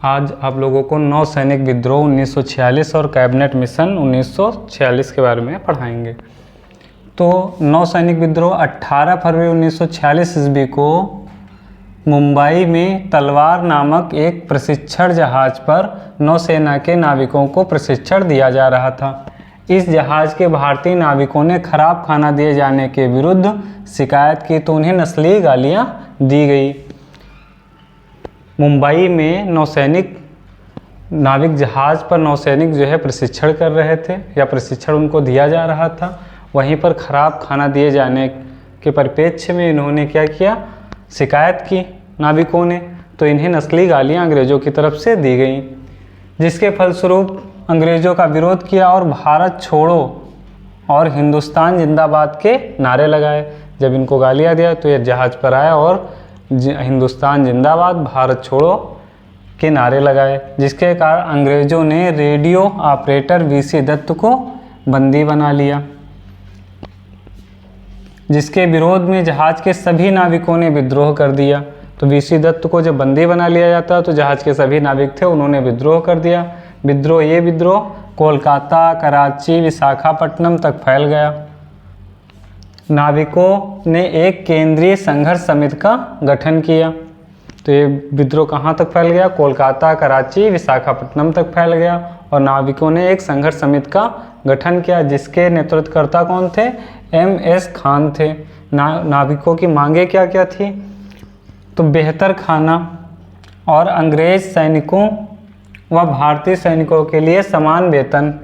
आज आप लोगों को नौसैनिक विद्रोह 1946 और कैबिनेट मिशन 1946 के बारे में पढ़ाएंगे। तो नौसैनिक विद्रोह 18 फरवरी 1946 ईस्वी को मुंबई में तलवार नामक एक प्रशिक्षण जहाज पर नौसेना के नाविकों को प्रशिक्षण दिया जा रहा था। इस जहाज के भारतीय नाविकों ने खराब खाना दिए जाने के विरुद्ध शिकायत की तो उन्हें नस्लीय गालियां दी गई। मुंबई में नौसैनिक नाविक जहाज पर नौसैनिक जो है प्रशिक्षण कर रहे थे या प्रशिक्षण उनको दिया जा रहा था। वहीं पर ख़राब खाना दिए जाने के परिप्रेक्ष्य में इन्होंने क्या किया, शिकायत की नाविकों ने, तो इन्हें नस्लीय गालियां अंग्रेज़ों की तरफ से दी गई, जिसके फलस्वरूप अंग्रेज़ों का विरोध किया और भारत छोड़ो और हिंदुस्तान जिंदाबाद के नारे लगाए। जब इनको गालियां दिया तो ये जहाज़ पर आया और हिंदुस्तान जिंदाबाद भारत छोड़ो के नारे लगाए, जिसके कारण अंग्रेज़ों ने रेडियो ऑपरेटर वीसी दत्त को बंदी बना लिया, जिसके विरोध में जहाज़ के सभी नाविकों ने विद्रोह कर दिया। तो वीसी दत्त को जब बंदी बना लिया जाता तो जहाज़ के सभी नाविक थे उन्होंने विद्रोह कर दिया। ये विद्रोह कोलकाता, कराची, विशाखापट्टनम तक फैल गया। नाविकों ने एक केंद्रीय संघर्ष समिति का गठन किया। तो ये विद्रोह कहाँ तक फैल गया, कोलकाता, कराची, विशाखापट्टनम तक फैल गया और नाविकों ने एक संघर्ष समिति का गठन किया, जिसके नेतृत्वकर्ता कौन थे, MS खान थे। नाविकों की मांगे क्या क्या थी, तो बेहतर खाना और अंग्रेज सैनिकों व भारतीय सैनिकों के लिए समान वेतन,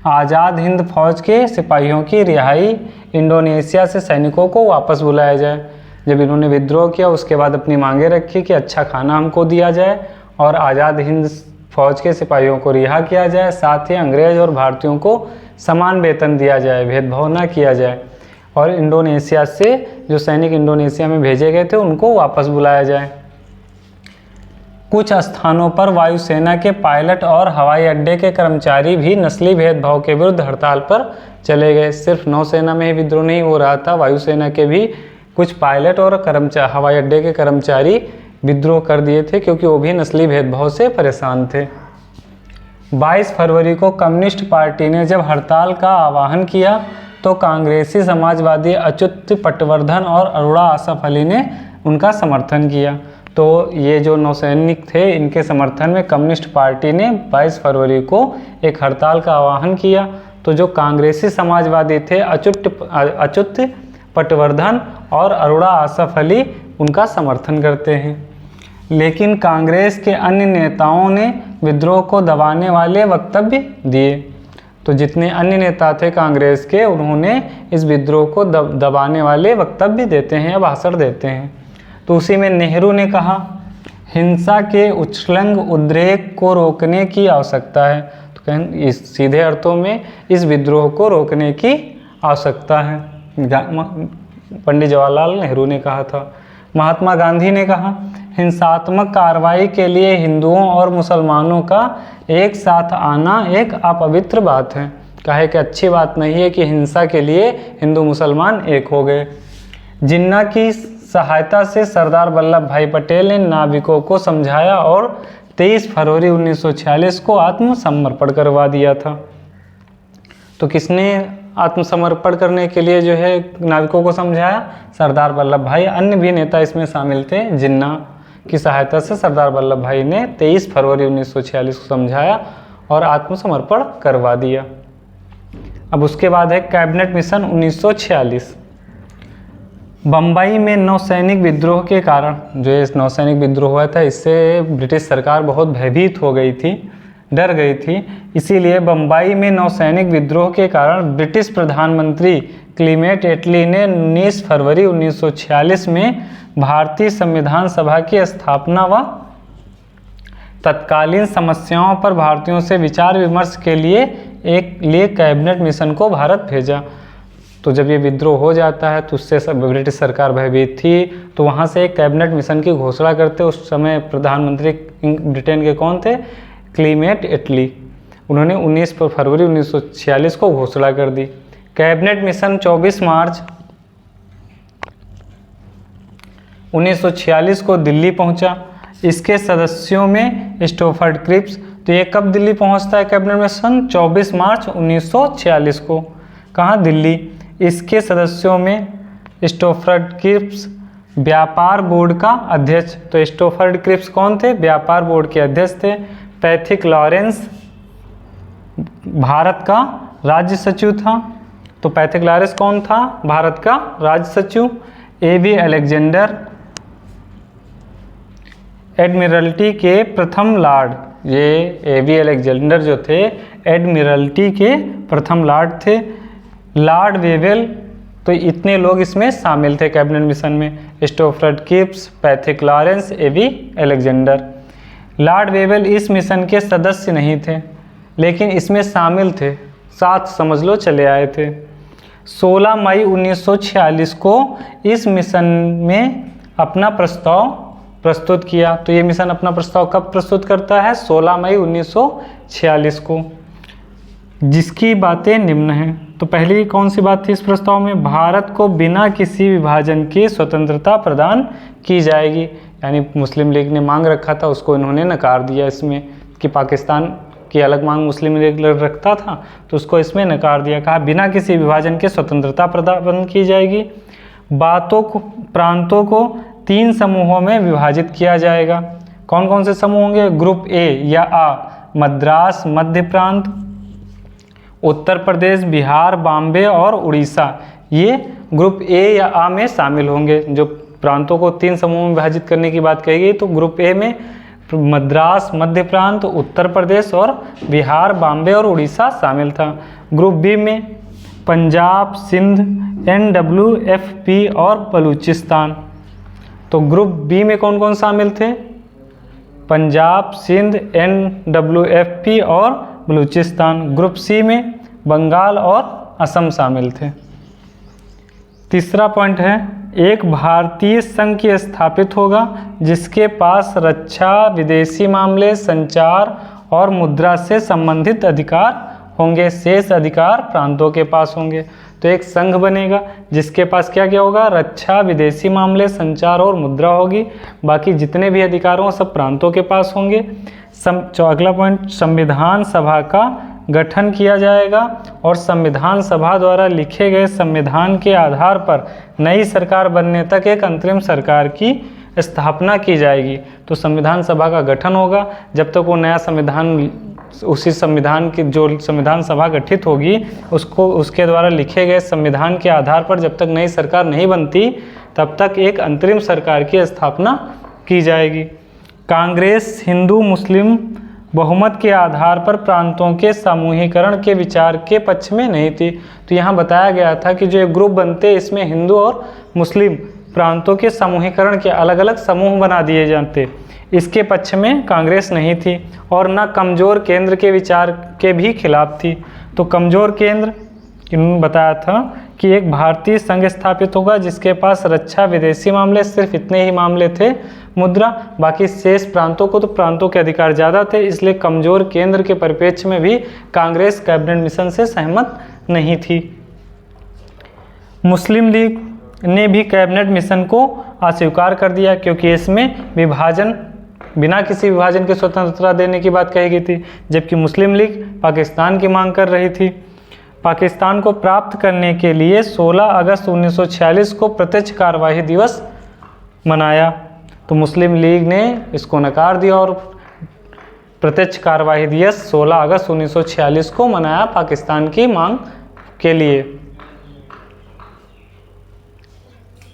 आज़ाद हिंद फौज के सिपाहियों की रिहाई, इंडोनेशिया से सैनिकों को वापस बुलाया जाए। जब इन्होंने विद्रोह किया उसके बाद अपनी मांगे रखी कि अच्छा खाना हमको दिया जाए और आज़ाद हिंद फौज के सिपाहियों को रिहा किया जाए, साथ ही अंग्रेज और भारतीयों को समान वेतन दिया जाए, भेदभाव ना किया जाए, और इंडोनेशिया से जो सैनिक इंडोनेशिया में भेजे गए थे उनको वापस बुलाया जाए। कुछ स्थानों पर वायुसेना के पायलट और हवाई अड्डे के कर्मचारी भी नस्ली भेदभाव के विरुद्ध हड़ताल पर चले गए। सिर्फ नौसेना में ही विद्रोह नहीं हो रहा था, वायुसेना के भी कुछ पायलट और हवाई अड्डे के कर्मचारी विद्रोह कर दिए थे, क्योंकि वो भी नस्ली भेदभाव से परेशान थे। 22 फरवरी को कम्युनिस्ट पार्टी ने जब हड़ताल का आह्वान किया तो कांग्रेसी समाजवादी अच्युत पटवर्धन और अरोड़ा आसफ अली ने उनका समर्थन किया। तो ये जो नौसैनिक थे इनके समर्थन में कम्युनिस्ट पार्टी ने 22 फरवरी को एक हड़ताल का आह्वान किया। तो जो कांग्रेसी समाजवादी थे अच्युत पटवर्धन और अरोड़ा आसफ अली उनका समर्थन करते हैं, लेकिन कांग्रेस के अन्य नेताओं ने विद्रोह को दबाने वाले वक्तव्य दिए। तो जितने अन्य नेता थे कांग्रेस के उन्होंने इस विद्रोह को दबाने वाले वक्तव्य देते हैं या भाषण देते हैं। तो उसी में नेहरू ने कहा, हिंसा के उच्छृंग उद्रेक को रोकने की आवश्यकता है। तो कहें इस सीधे अर्थों में इस विद्रोह को रोकने की आवश्यकता है, पंडित जवाहरलाल नेहरू ने कहा था। महात्मा गांधी ने कहा, हिंसात्मक कार्रवाई के लिए हिंदुओं और मुसलमानों का एक साथ आना एक अपवित्र बात है। कहा कि अच्छी बात नहीं है कि हिंसा के लिए हिंदू मुसलमान एक हो गए। जिन्ना की सहायता से सरदार वल्लभ भाई पटेल ने नाविकों को समझाया और 23 फरवरी 1946 को आत्मसमर्पण करवा दिया था। तो किसने आत्मसमर्पण करने के लिए जो है नाविकों को समझाया, सरदार वल्लभ भाई। अन्य भी नेता इसमें शामिल थे। जिन्ना की सहायता से सरदार वल्लभ भाई ने 23 फरवरी 1946 को समझाया और आत्मसमर्पण करवा दिया। अब उसके बाद है कैबिनेट मिशन 1946। बम्बई में नौसैनिक विद्रोह के कारण, जो इस नौसैनिक विद्रोह हुआ था इससे ब्रिटिश सरकार बहुत भयभीत हो गई थी, डर गई थी। इसीलिए बम्बई में नौसैनिक विद्रोह के कारण ब्रिटिश प्रधानमंत्री क्लीमेट एटली ने 19 फरवरी 1946 में भारतीय संविधान सभा की स्थापना व तत्कालीन समस्याओं पर भारतीयों से विचार विमर्श के लिए कैबिनेट मिशन को भारत भेजा। तो जब ये विद्रोह हो जाता है तो उससे सब ब्रिटिश सरकार भयभीत थी, तो वहाँ से एक कैबिनेट मिशन की घोषणा करते। उस समय प्रधानमंत्री ब्रिटेन के कौन थे, क्लीमेट एटली। उन्होंने 19 फरवरी 1946 को घोषणा कर दी। कैबिनेट मिशन 24 मार्च 1946 को दिल्ली पहुंचा। इसके सदस्यों में स्टोफर्ड क्रिप्स। तो ये कब दिल्ली पहुंचता है कैबिनेट मिशन? 24 मार्च 1946 को। कहाँ? दिल्ली। इसके सदस्यों में स्टोफर्ड क्रिप्स व्यापार बोर्ड का अध्यक्ष। तो स्टोफर्ड क्रिप्स कौन थे? व्यापार बोर्ड के अध्यक्ष थे। पैथिक लॉरेंस भारत का राज्य सचिव था। तो पैथिक लॉरेंस कौन था? भारत का राज्य सचिव। एवी अलेक्जेंडर एडमिरल्टी के प्रथम लॉर्ड। ये एवी अलेक्जेंडर जो थे एडमिरल्टी के प्रथम लॉर्ड थे। Lord Wavell. तो इतने लोग इसमें शामिल थे कैबिनेट मिशन में। स्टोफर्ड क्रिप्स, पैथिक लॉरेंस, एवी अलेक्जेंडर। लॉर्ड वेवेल इस मिशन के सदस्य नहीं थे, लेकिन इसमें शामिल थे, साथ समझ लो चले आए थे। 16 मई 1946 को इस मिशन में अपना प्रस्ताव प्रस्तुत किया। तो ये मिशन अपना प्रस्ताव कब प्रस्तुत करता है? 16 मई 1946 को, जिसकी बातें निम्न हैं। तो पहली कौन सी बात थी इस प्रस्ताव में? भारत को बिना किसी विभाजन की स्वतंत्रता प्रदान की जाएगी। यानी मुस्लिम लीग ने मांग रखा था, उसको इन्होंने नकार दिया इसमें, कि पाकिस्तान की अलग मांग मुस्लिम लीग रखता था, तो उसको इसमें नकार दिया। कहा बिना किसी विभाजन के स्वतंत्रता प्रदान की जाएगी। प्रांतों को 3 समूहों में विभाजित किया जाएगा। कौन कौन से समूह होंगे? ग्रुप ए या आ, मद्रास मध्य प्रांत, उत्तर प्रदेश, बिहार, बॉम्बे और उड़ीसा, ये ग्रुप ए या आ में शामिल होंगे। जो प्रांतों को 3 समूहों में विभाजित करने की बात कही गई, तो ग्रुप ए में मद्रास मध्य प्रांत, उत्तर प्रदेश और बिहार, बॉम्बे और उड़ीसा शामिल था। ग्रुप बी में पंजाब, सिंध, NWFP और बलूचिस्तान। तो ग्रुप बी में कौन कौन शामिल थे? पंजाब, सिंध, NWFP और बलूचिस्तान। ग्रुप सी में बंगाल और असम शामिल थे। तीसरा पॉइंट है, एक भारतीय संघ की स्थापित होगा जिसके पास रक्षा, विदेशी मामले, संचार और मुद्रा से संबंधित अधिकार होंगे। शेष अधिकार प्रांतों के पास होंगे। तो एक संघ बनेगा जिसके पास क्या क्या होगा? रक्षा, विदेशी मामले, संचार और मुद्रा होगी। बाकी जितने भी अधिकार हों सब प्रांतों के पास होंगे। अगला पॉइंट, संविधान सभा का गठन किया जाएगा और संविधान सभा द्वारा लिखे गए संविधान के आधार पर नई सरकार बनने तक एक अंतरिम सरकार की स्थापना की जाएगी। तो संविधान सभा का गठन होगा, जब तक वो नया संविधान, उसी संविधान की जो संविधान सभा गठित होगी उसको, उसके द्वारा लिखे गए संविधान के आधार पर जब तक नई सरकार नहीं बनती तब तक एक अंतरिम सरकार की स्थापना की जाएगी। कांग्रेस हिंदू मुस्लिम बहुमत के आधार पर प्रांतों के समूहीकरण के विचार के पक्ष में नहीं थी। तो यहाँ बताया गया था कि जो एक ग्रुप बनते इसमें हिंदू और मुस्लिम प्रांतों के समूहीकरण के अलग अलग समूह बना दिए जाते, इसके पक्ष में कांग्रेस नहीं थी और न कमज़ोर केंद्र के विचार के भी खिलाफ थी। तो कमज़ोर केंद्र इन्होंने बताया था कि एक भारतीय संघ स्थापित होगा जिसके पास रक्षा, विदेशी मामले, सिर्फ इतने ही मामले थे, मुद्रा, बाकी शेष प्रांतों को तो प्रांतों के अधिकार ज़्यादा थे, इसलिए कमज़ोर केंद्र के परिप्रेक्ष्य में भी कांग्रेस कैबिनेट मिशन से सहमत नहीं थी। मुस्लिम लीग ने भी कैबिनेट मिशन को अस्वीकार कर दिया क्योंकि इसमें विभाजन, बिना किसी विभाजन के स्वतंत्रता देने की बात कही गई थी, जबकि मुस्लिम लीग पाकिस्तान की मांग कर रही थी। पाकिस्तान को प्राप्त करने के लिए 16 अगस्त 1946 को प्रत्यक्ष कार्यवाही दिवस मनाया। तो मुस्लिम लीग ने इसको नकार दिया और प्रत्यक्ष कार्यवाही दिवस 16 अगस्त 1946 को मनाया पाकिस्तान की मांग के लिए।